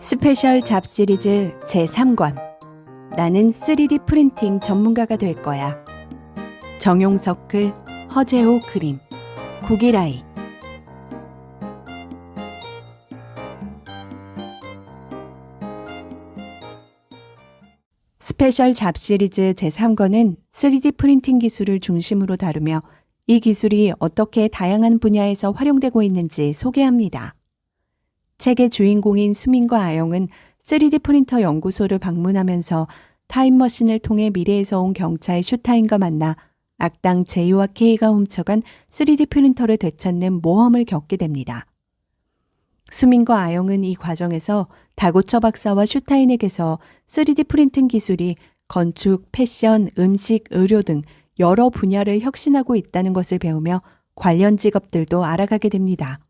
스페셜 잡 시리즈 제3권 나는 3D 프린팅 전문가가 될 거야. 정용석 글, 허재호 그림, 구기라이. 스페셜 잡 시리즈 제3권은 3D 프린팅 기술을 중심으로 다루며 이 기술이 어떻게 다양한 분야에서 활용되고 있는지 소개합니다. 책의 주인공인 수민과 아영은 3D 프린터 연구소를 방문하면서 타임머신을 통해 미래에서 온 경찰 슈타인과 만나 악당 제이와 케이가 훔쳐간 3D 프린터를 되찾는 모험을 겪게 됩니다. 수민과 아영은 이 과정에서 다고처 박사와 슈타인에게서 3D 프린팅 기술이 건축, 패션, 음식, 의료 등 여러 분야를 혁신하고 있다는 것을 배우며 관련 직업들도 알아가게 됩니다.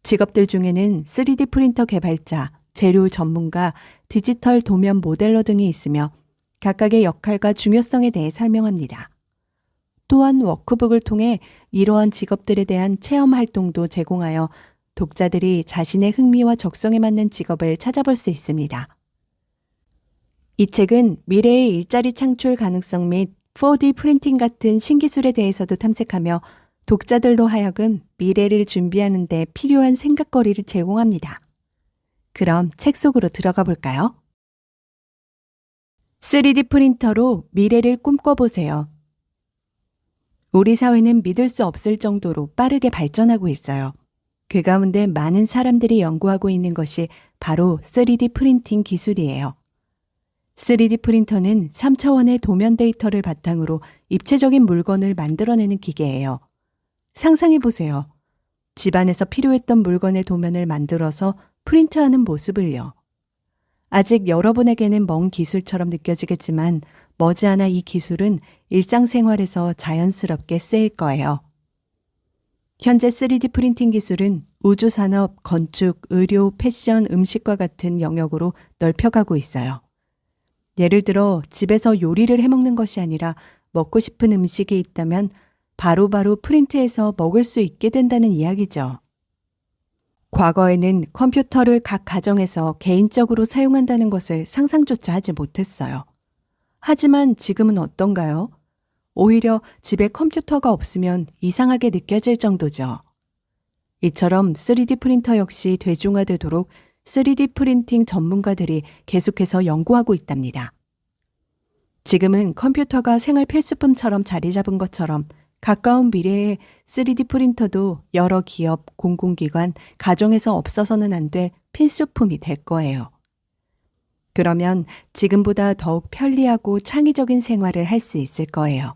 직업들 중에는 3D 프린터 개발자, 재료 전문가, 디지털 도면 모델러 등이 있으며 각각의 역할과 중요성에 대해 설명합니다. 또한 워크북을 통해 이러한 직업들에 대한 체험 활동도 제공하여 독자들이 자신의 흥미와 적성에 맞는 직업을 찾아볼 수 있습니다. 이 책은 미래의 일자리 창출 가능성 및 4D 프린팅 같은 신기술에 대해서도 탐색하며 독자들로 하여금 미래를 준비하는 데 필요한 생각거리를 제공합니다. 그럼 책 속으로 들어가 볼까요? 3D 프린터로 미래를 꿈꿔보세요. 우리 사회는 믿을 수 없을 정도로 빠르게 발전하고 있어요. 그 가운데 많은 사람들이 연구하고 있는 것이 바로 3D 프린팅 기술이에요. 3D 프린터는 3차원의 도면 데이터를 바탕으로 입체적인 물건을 만들어내는 기계예요. 상상해보세요. 집안에서 필요했던 물건의 도면을 만들어서 프린트하는 모습을요. 아직 여러분에게는 먼 기술처럼 느껴지겠지만 머지않아 이 기술은 일상생활에서 자연스럽게 쓰일 거예요. 현재 3D 프린팅 기술은 우주산업, 건축, 의료, 패션, 음식과 같은 영역으로 넓혀가고 있어요. 예를 들어 집에서 요리를 해먹는 것이 아니라 먹고 싶은 음식이 있다면 바로바로 프린트해서 먹을 수 있게 된다는 이야기죠. 과거에는 컴퓨터를 각 가정에서 개인적으로 사용한다는 것을 상상조차 하지 못했어요. 하지만 지금은 어떤가요? 오히려 집에 컴퓨터가 없으면 이상하게 느껴질 정도죠. 이처럼 3D 프린터 역시 대중화되도록 3D 프린팅 전문가들이 계속해서 연구하고 있답니다. 지금은 컴퓨터가 생활 필수품처럼 자리 잡은 것처럼 가까운 미래에 3D 프린터도 여러 기업, 공공기관, 가정에서 없어서는 안 될 필수품이 될 거예요. 그러면 지금보다 더욱 편리하고 창의적인 생활을 할 수 있을 거예요.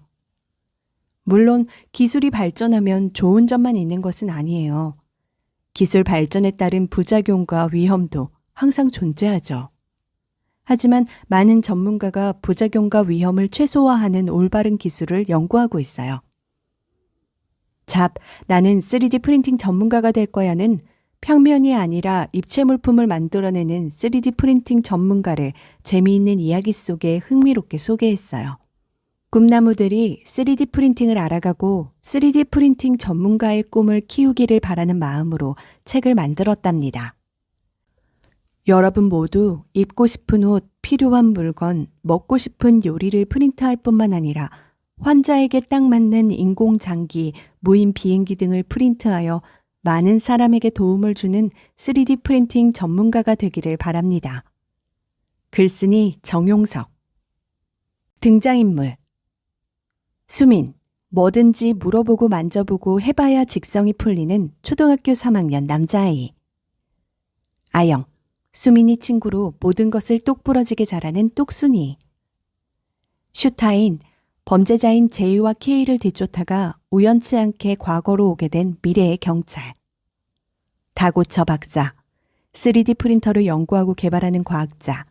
물론 기술이 발전하면 좋은 점만 있는 것은 아니에요. 기술 발전에 따른 부작용과 위험도 항상 존재하죠. 하지만 많은 전문가가 부작용과 위험을 최소화하는 올바른 기술을 연구하고 있어요. 나는 3D 프린팅 전문가가 될 거야는 평면이 아니라 입체 물품을 만들어내는 3D 프린팅 전문가를 재미있는 이야기 속에 흥미롭게 소개했어요. 꿈나무들이 3D 프린팅을 알아가고 3D 프린팅 전문가의 꿈을 키우기를 바라는 마음으로 책을 만들었답니다. 여러분 모두 입고 싶은 옷, 필요한 물건, 먹고 싶은 요리를 프린트할 뿐만 아니라 환자에게 딱 맞는 인공장기, 무인 비행기 등을 프린트하여 많은 사람에게 도움을 주는 3D 프린팅 전문가가 되기를 바랍니다. 글쓴이 정용석. 등장인물 수민, 뭐든지 물어보고 만져보고 해봐야 직성이 풀리는 초등학교 3학년 남자아이. 아영, 수민이 친구로 모든 것을 똑부러지게 잘하는 똑순이. 슈타인, 범죄자인 제이와 케이를 뒤쫓다가 우연치 않게 과거로 오게 된 미래의 경찰. 다고처 박사, 3D 프린터를 연구하고 개발하는 과학자.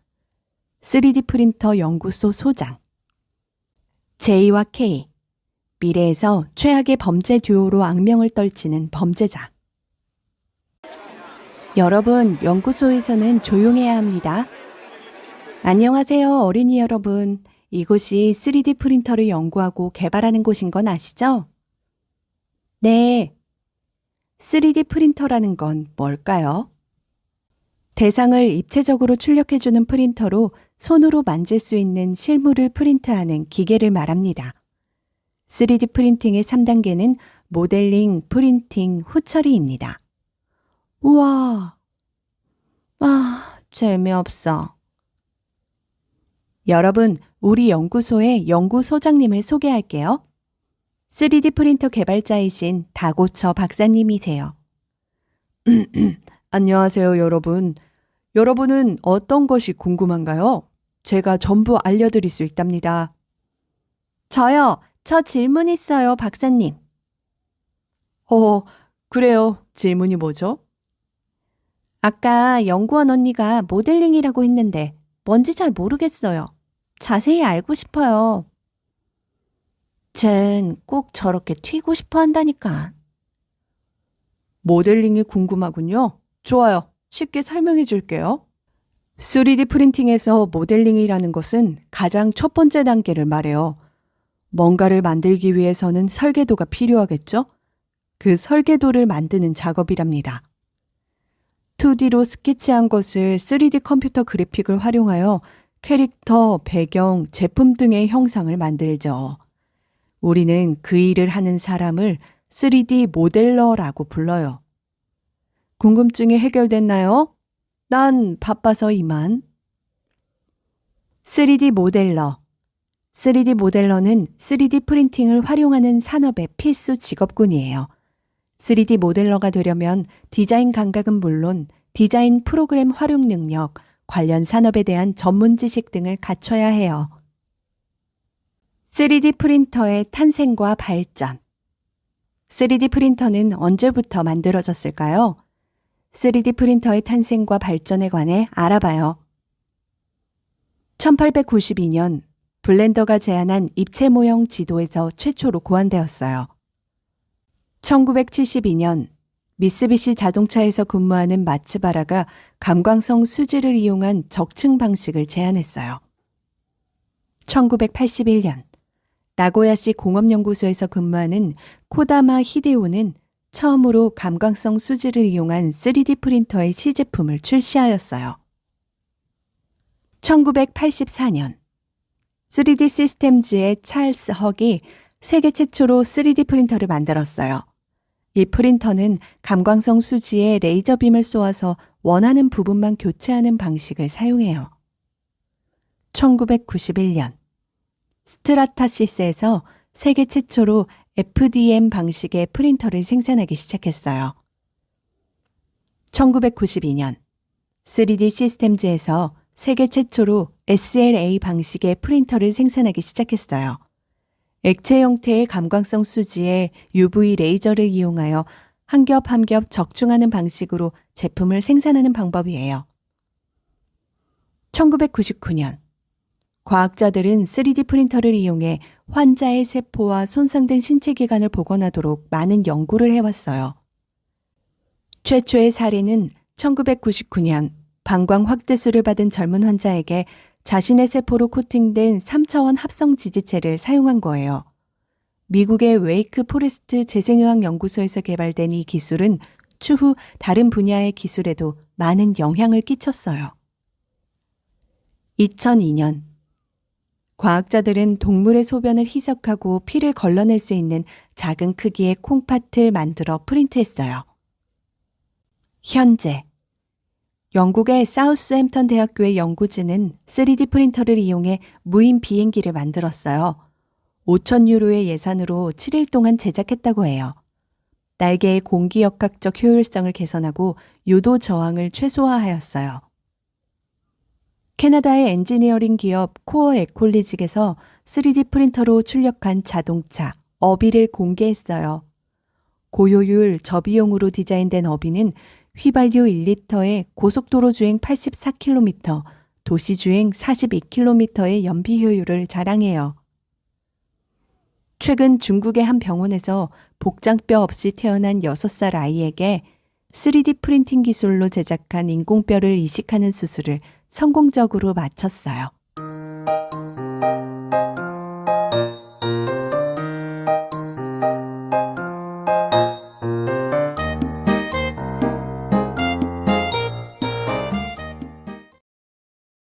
3D 프린터 연구소 소장. 제이와 케이, 미래에서 최악의 범죄 듀오로 악명을 떨치는 범죄자. 여러분, 연구소에서는 조용해야 합니다. 안녕하세요, 어린이 여러분. 이곳이 3D 프린터를 연구하고 개발하는 곳인 건 아시죠? 네. 3D 프린터라는 건 뭘까요? 대상을 입체적으로 출력해주는 프린터로 손으로 만질 수 있는 실물을 프린트하는 기계를 말합니다. 3D 프린팅의 3단계는 모델링, 프린팅, 후처리입니다. 우와, 재미없어. 여러분, 우리 연구소의 연구소장님을 소개할게요. 3D 프린터 개발자이신 다고처 박사님이세요. 안녕하세요, 여러분. 여러분은 어떤 것이 궁금한가요? 제가 전부 알려드릴 수 있답니다. 저요. 저 질문 있어요, 박사님. 그래요. 질문이 뭐죠? 아까 연구원 언니가 모델링이라고 했는데 뭔지 잘 모르겠어요. 자세히 알고 싶어요. 쟨 꼭 저렇게 튀고 싶어 한다니까. 모델링이 궁금하군요. 좋아요. 쉽게 설명해 줄게요. 3D 프린팅에서 모델링이라는 것은 가장 첫 번째 단계를 말해요. 뭔가를 만들기 위해서는 설계도가 필요하겠죠? 그 설계도를 만드는 작업이랍니다. 2D로 스케치한 것을 3D 컴퓨터 그래픽을 활용하여 캐릭터, 배경, 제품 등의 형상을 만들죠. 우리는 그 일을 하는 사람을 3D 모델러라고 불러요. 궁금증이 해결됐나요? 난 바빠서 이만. 3D 모델러. 3D 모델러는 3D 프린팅을 활용하는 산업의 필수 직업군이에요. 3D 모델러가 되려면 디자인 감각은 물론 디자인 프로그램 활용 능력, 관련 산업에 대한 전문 지식 등을 갖춰야 해요. 3D 프린터의 탄생과 발전. 3D 프린터는 언제부터 만들어졌을까요? 3D 프린터의 탄생과 발전에 관해 알아봐요. 1892년 블렌더가 제안한 입체 모형 지도에서 최초로 고안되었어요. 1972년 미쓰비시 자동차에서 근무하는 마츠바라가 감광성 수지를 이용한 적층 방식을 제안했어요. 1981년 나고야시 공업연구소에서 근무하는 코다마 히데오는 처음으로 감광성 수지를 이용한 3D 프린터의 시제품을 출시하였어요. 1984년 3D 시스템즈의 찰스 헉이 세계 최초로 3D 프린터를 만들었어요. 이 프린터는 감광성 수지에 레이저빔을 쏘아서 원하는 부분만 교체하는 방식을 사용해요. 1991년 스트라타시스에서 세계 최초로 FDM 방식의 프린터를 생산하기 시작했어요. 1992년 3D 시스템즈에서 세계 최초로 SLA 방식의 프린터를 생산하기 시작했어요. 액체 형태의 감광성 수지에 UV 레이저를 이용하여 한 겹 한 겹 적중하는 방식으로 제품을 생산하는 방법이에요. 1999년 과학자들은 3D 프린터를 이용해 환자의 세포와 손상된 신체 기관을 복원하도록 많은 연구를 해왔어요. 최초의 사례는 1999년 방광 확대술을 받은 젊은 환자에게 자신의 세포로 코팅된 3차원 합성 지지체를 사용한 거예요. 미국의 웨이크 포레스트 재생의학 연구소에서 개발된 이 기술은 추후 다른 분야의 기술에도 많은 영향을 끼쳤어요. 2002년 과학자들은 동물의 소변을 희석하고 피를 걸러낼 수 있는 작은 크기의 콩팥을 만들어 프린트했어요. 현재 영국의 사우스햄턴 대학교의 연구진은 3D 프린터를 이용해 무인 비행기를 만들었어요. 5,000유로의 예산으로 7일 동안 제작했다고 해요. 날개의 공기역학적 효율성을 개선하고 유도 저항을 최소화하였어요. 캐나다의 엔지니어링 기업 코어 에콜리직에서 3D 프린터로 출력한 자동차 어비를 공개했어요. 고효율 저비용으로 디자인된 어비는 휘발유 1리터에 고속도로 주행 84km, 도시 주행 42km의 연비 효율을 자랑해요. 최근 중국의 한 병원에서 복장뼈 없이 태어난 6살 아이에게 3D 프린팅 기술로 제작한 인공뼈를 이식하는 수술을 성공적으로 마쳤어요.